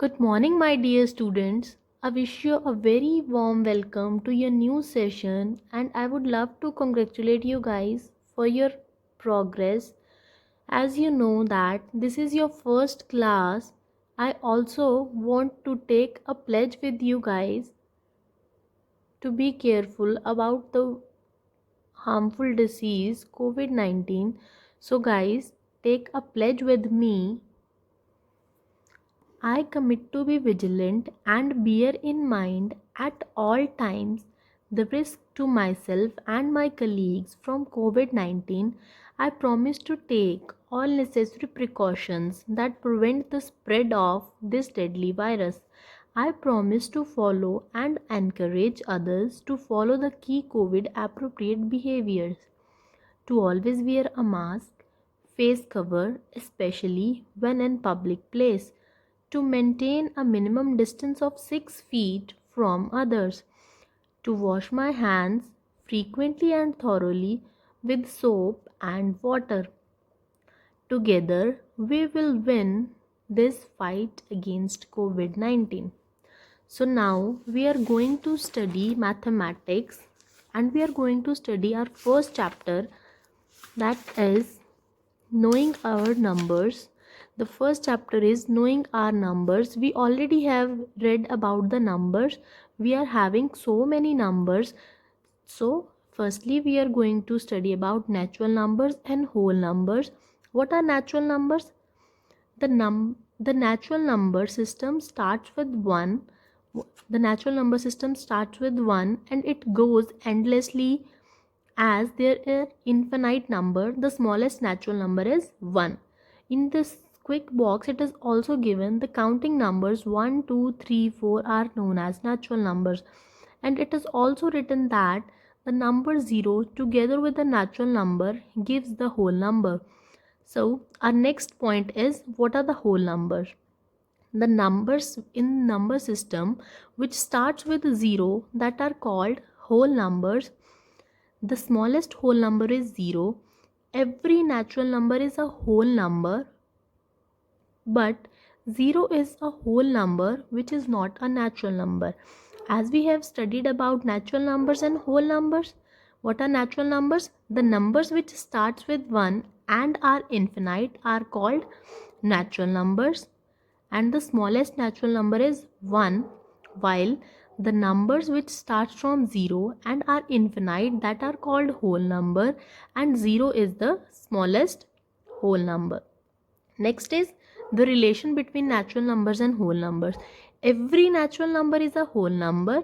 Good morning, my dear students. I wish you a very warm welcome to your new session, and I would love to congratulate you guys for your progress. As you know that this is your first class, I also want to take a pledge with you guys to be careful about the harmful disease COVID-19. So guys, take a pledge with me. I commit to be vigilant and bear in mind at all times the risk to myself and my colleagues from COVID 19. I promise to take all necessary precautions that prevent the spread of this deadly virus. I promise to follow and encourage others to follow the key COVID appropriate behaviors, to always wear a mask, face cover, especially when in public place, to maintain a minimum distance of 6 feet from others, to wash my hands frequently and thoroughly with soap and water. Together, we will win this fight against COVID 19. So, now we are going to study mathematics and we are going to study our first chapter, that is knowing our numbers. The first chapter is knowing our numbers. We already have read about the numbers. We are having so many numbers. So firstly we are going to study about natural numbers and whole numbers. What are natural numbers? The natural number system starts with 1. The natural number system starts with 1 and it goes endlessly. As there are infinite number, the smallest natural number is 1. In this quick box, it is also given the counting numbers 1, 2, 3, 4 are known as natural numbers. And it is also written that the number 0 together with the natural number gives the whole number. So our next point is, what are the whole numbers? The numbers in number system which starts with 0, that are called whole numbers. The smallest whole number is 0. Every natural number is a whole number, but 0 is a whole number which is not a natural number. As we have studied about natural numbers and whole numbers, what are natural numbers? The numbers which starts with 1 and are infinite are called natural numbers, and the smallest natural number is 1, while the numbers which start from 0 and are infinite, that are called whole number, and 0 is the smallest whole number. Next is the relation between natural numbers and whole numbers. Every natural number is a whole number.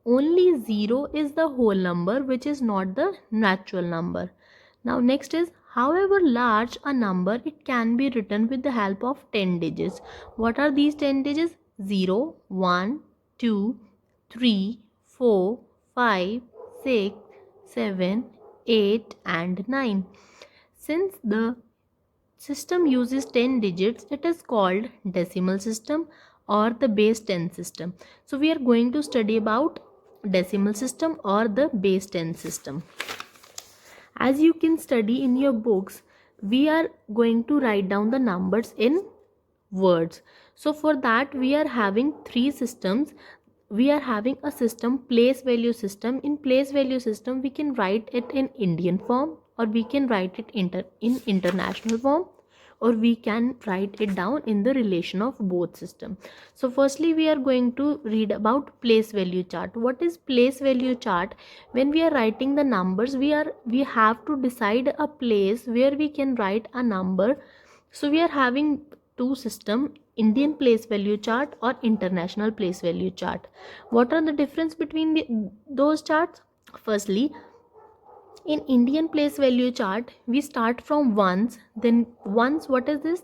Only 0 is the whole number which is not the natural number. Now next is, however large a number, it can be written with the help of 10 digits. What are these 10 digits? 0, 1, 2, 3, 4, 5, 6, 7, 8 and 9. Since the system uses 10 digits, it is called decimal system or the base 10 system. So we are going to study about decimal system or the base 10 system. As you can study in your books, we are going to write down the numbers in words. So for that we are having three systems. We are having a system, place value system. In place value system, we can write it in Indian form, or we can write it in international form, or we can write it down in the relation of both system. So firstly we are going to read about place value chart. What is place value chart? When we are writing the numbers, we have to decide a place where we can write a number. So we are having two system, Indian place value chart or international place value chart. What are the difference between those charts? Firstly, in Indian place value chart, we start from ones. Then ones, what is this?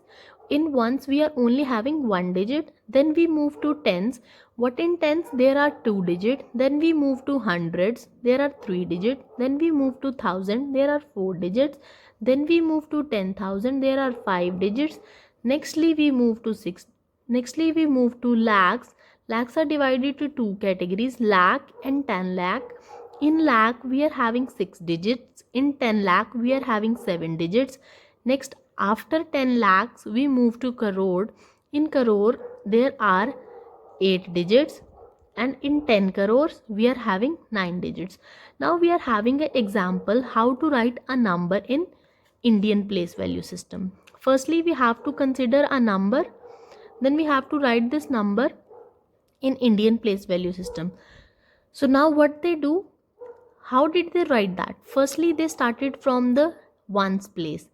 In ones we are only having one digit. Then we move to tens. What in tens? There are two digits. Then we move to hundreds. There are three digits. Then we move to thousand. There are four digits. Then we move to 10,000. There are five digits. Nextly we move to six. Nextly we move to lakhs. Lakhs are divided to two categories, lakh and 10 lakh. In lakh we are having 6 digits. In 10 lakh we are having 7 digits. Next, after 10 lakhs we move to crore. In crore there are 8 digits, and in 10 crores we are having 9 digits. Now we are having an example how to write a number in Indian place value system. Firstly, we have to consider a number, then we have to write this number in Indian place value system. So now what they do, how did they write that? Firstly, they started from the ones place,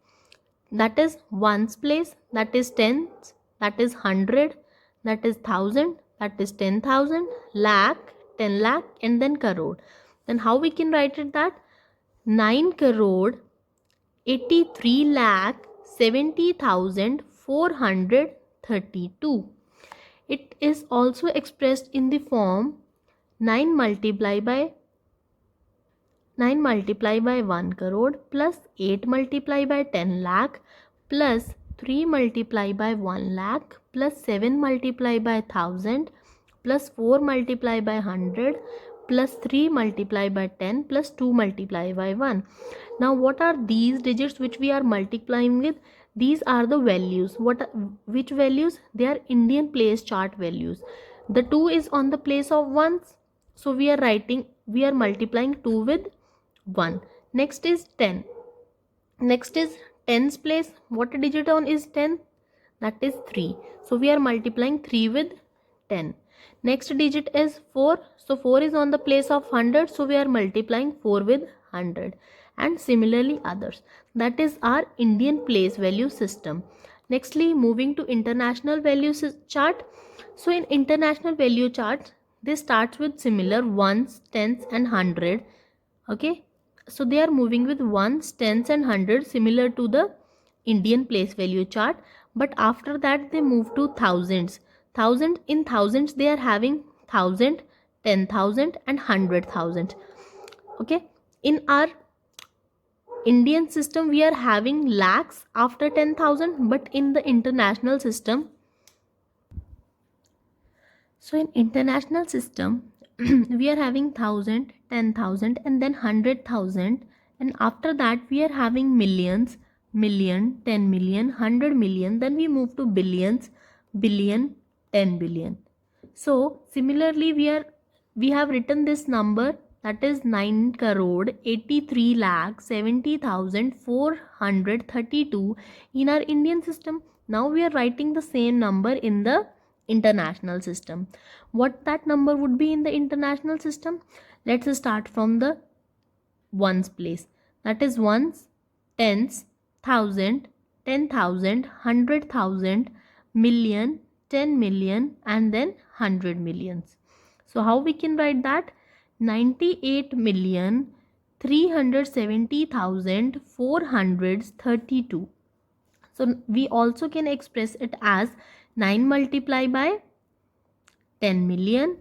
that is ones place, that is tens, that is hundred, that is thousand, that is 10,000, lakh, 10 lakh, and then crore. Then how we can write it that 9 crore 83 lakh 70,432. It is also expressed in the form 9 multiplied by 1 crore plus 8 multiplied by 10 lakh plus 3 multiplied by 1 lakh plus 7 multiplied by 1000 plus 4 multiplied by 100 plus 3 multiplied by 10 plus 2 multiplied by 1. Now what are these digits which we are multiplying with? These are the values. Which values? They are Indian place chart values. The 2 is on the place of ones, so we are multiplying 2 with 1. Next is 10. Next is tens place. What digit on is 10? That is 3. So we are multiplying 3 with 10. Next digit is 4. So 4 is on the place of 100. So we are multiplying 4 with 100. And similarly others. That is our Indian place value system. Nextly, moving to international value chart. So in international value chart, this starts with similar ones, tens and 100. Okay. So they are moving with ones, tens and 100 similar to the Indian place value chart. But after that they move to thousands. In thousands they are having 1000, 10,000 and 100,000. Okay. In our Indian system we are having lakhs after 10,000, but in the international system, so in international system we are having 1000, 10,000 and then 100,000, and after that we are having millions, million, 10 million, 100 million, then we move to billions, billion, 10 billion. So similarly we have written this number, that is 9 crore 83 lakh 70,432 in our Indian system. Now we are writing the same number in the international system. What that number would be in the international system? Let's start from the ones place, that is ones, tens, thousand, 10,000, 100,000, million, 10 million and then 100 millions. So how we can write that? 98,370,432. So we also can express it as 9 multiplied by 10 million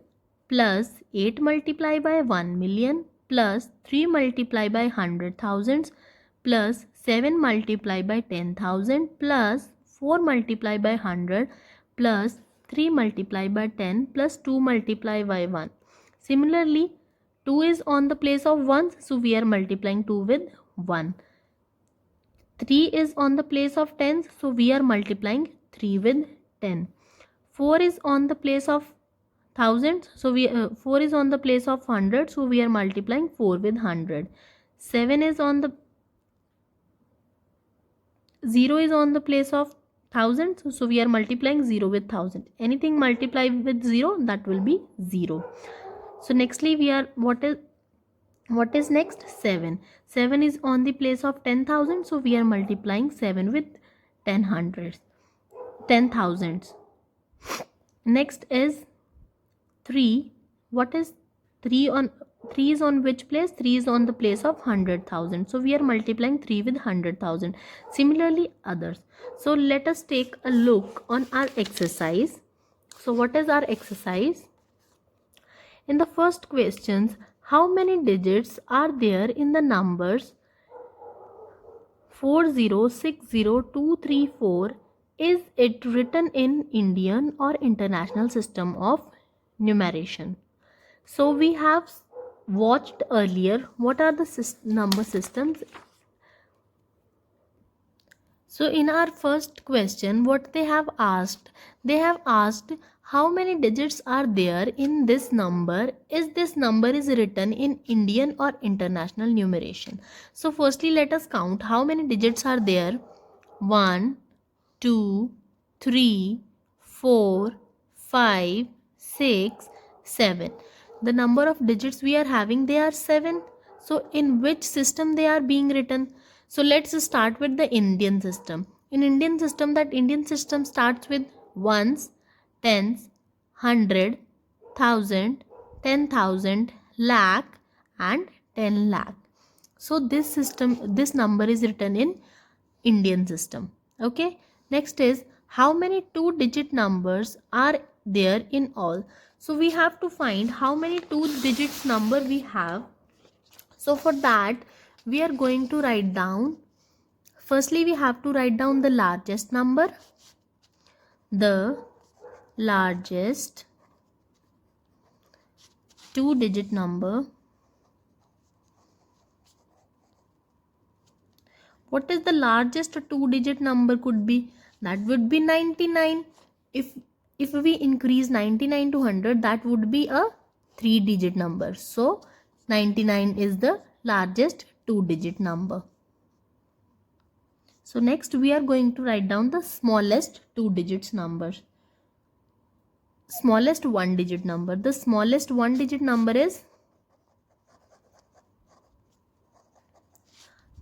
plus 8 multiplied by 1 million plus 3 multiplied by 100,000 plus 7 multiplied by 10,000 plus 4 multiplied by 100 plus 3 multiplied by 10 plus 2 multiplied by 1. Similarly, 2 is on the place of ones, so we are multiplying 2 with 1. 3 is on the place of tens, so we are multiplying 3 with 10. 4 is on the place of thousands, so 4 is on the place of 100, so we are multiplying 4 with 100. 7 is on the 0 is on the place of thousands, so we are multiplying 0 with 1000. Anything multiplied with 0, that will be 0. So nextly we are what is next? 7. 7 is on the place of 10,000, so we are multiplying 7 with 10,000s. Next is 3. What is 3 on? 3 is on which place? 3 is on the place of 100,000, so we are multiplying 3 with 100,000. Similarly others. So let us take a look on our exercise. So what is our exercise? In the first questions, how many digits are there in the numbers 4060234? Is it written in Indian or international system of numeration? So we have watched earlier what are the number systems. So in our first question, what they have asked how many digits are there in this number. Is this number is written in Indian or international numeration? So firstly, let us count how many digits are there. 1, 2, 3, 4, 5, 6, 7. The number of digits we are having, they are 7. So in which system they are being written? So let's start with the Indian system. In Indian system, that Indian system starts with ones, tens, hundred, thousand, 10,000, lakh and 10 lakh. So this number is written in Indian system. Okay. Next is how many two digit numbers are there in all. So we have to find how many two digits number we have. So for that we are going to write down. Firstly, we have to write down the largest number. The largest two digit number. What is the largest two digit number could be? That would be 99. If we increase 99 to 100, that would be a three digit number. So 99 is the largest two digit number. So next we are going to write down the smallest two digits numbers. Smallest one digit number. The smallest one digit number is,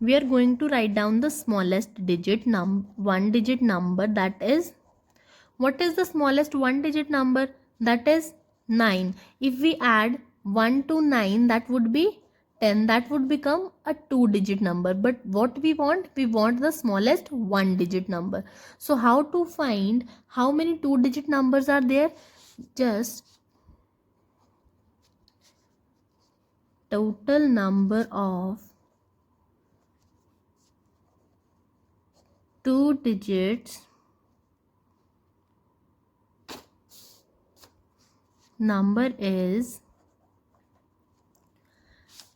we are going to write down the smallest digit one digit number, that is, what is the smallest one digit number? That is 9. If we add 1 to 9, that would be 10. That would become a two digit number. But what we want? We want the smallest one digit number. So how to find how many two digit numbers are there? Just total number of two digits number is,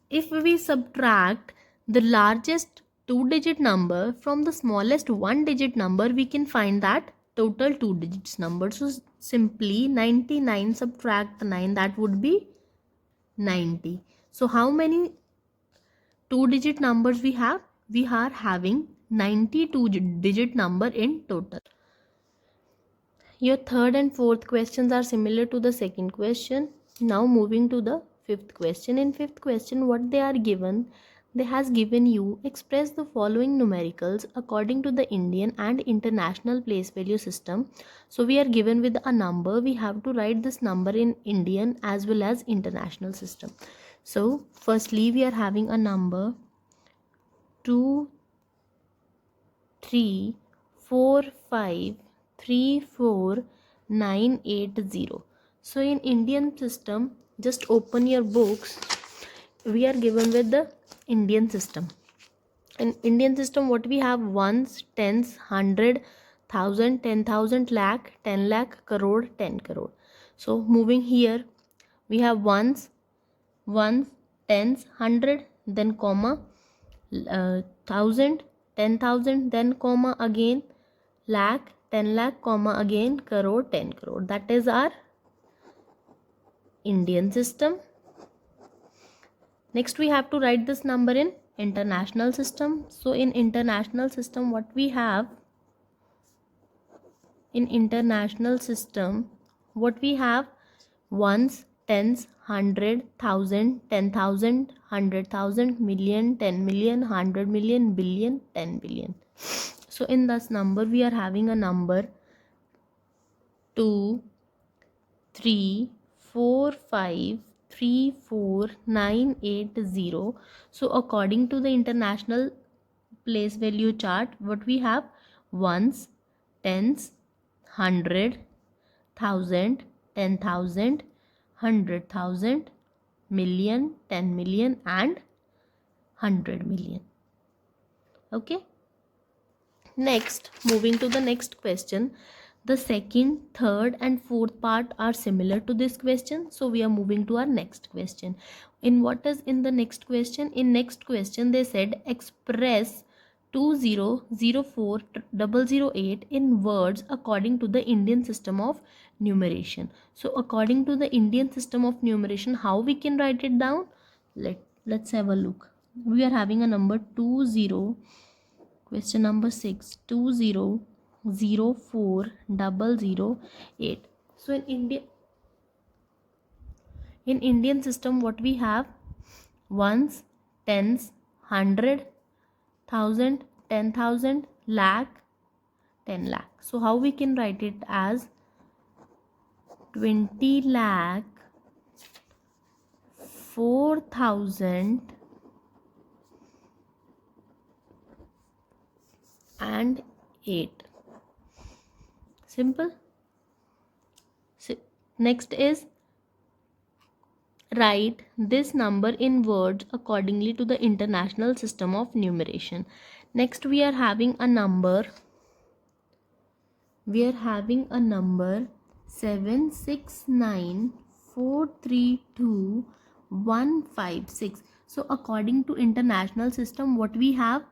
if we subtract the largest two digit number from the smallest one digit number, we can find that total two digits number. So simply 99 subtract 9, that would be 90. So how many two digit numbers we have? We are having 92 digit number in total. Your third and fourth questions are similar to the second question. Now moving to the fifth question. In fifth question, what they are given, they has given you express the following numericals according to the Indian and international place value system. So we are given with a number. We have to write this number in Indian as well as international system. So firstly, we are having a number 2, 3, 4, 5, 3, 4, 9, 8, 0. So in Indian system, just open your books. We are given with the Indian system. In Indian system, what we have? Ones, tens, 100, 1000, 10,000, lakh, 10 lakh, crore, 10 crore. So moving here, we have ones, tens, 100, then comma, 1000, 10,000, then comma again, lakh, 10 lakh, comma again, crore, 10 crore. That is our Indian system. Next we have to write this number in international system. So in international system, what we have? In international system, what we have? Ones, tens, 100, 1000, 10,000, 100,000, million, 10 million, 100 million, billion, 10 billion. So in this number, we are having a number 2, 3, 4, 5, 3, 4, 9, 8, 0. So according to the international place value chart, what we have? Ones, tens, 100, 1000, 10,000, 100,000, million, 10 million and 100 million. Okay. Next, moving to the next question. The second, third and fourth part are similar to this question. So we are moving to our next question. In what is in the next question? In next question, they said express 2004,008 in words according to the Indian system of numeration. So according to the Indian system of numeration, how we can write it down? Let's have a look. We are having a number 20. Question number 6, 2004,008. So in Indian system, what we have? Ones, tens, 100, 1000, 10,000, lakh, 10 lakh. So how we can write it? As 20 lakh 4,008. Simple. Next is write this number in words accordingly to the international system of numeration. Next we are having a number 769,432,156. So according to international system, what we have?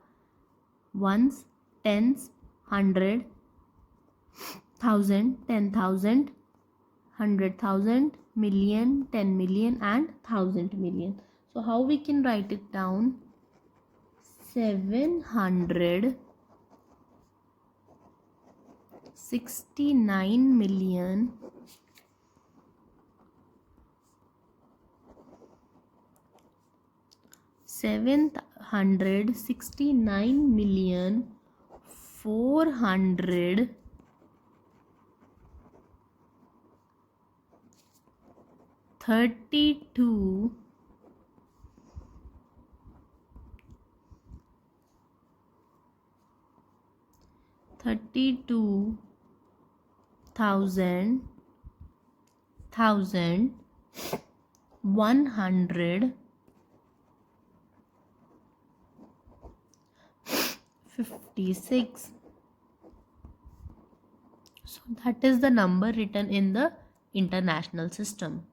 Ones, tens, 100, 1000, 10,000, 100,000, million, 10 million, and 1,000 million. So how we can write it down? 769 million 400 32 thousand 156. So that is the number written in the international system.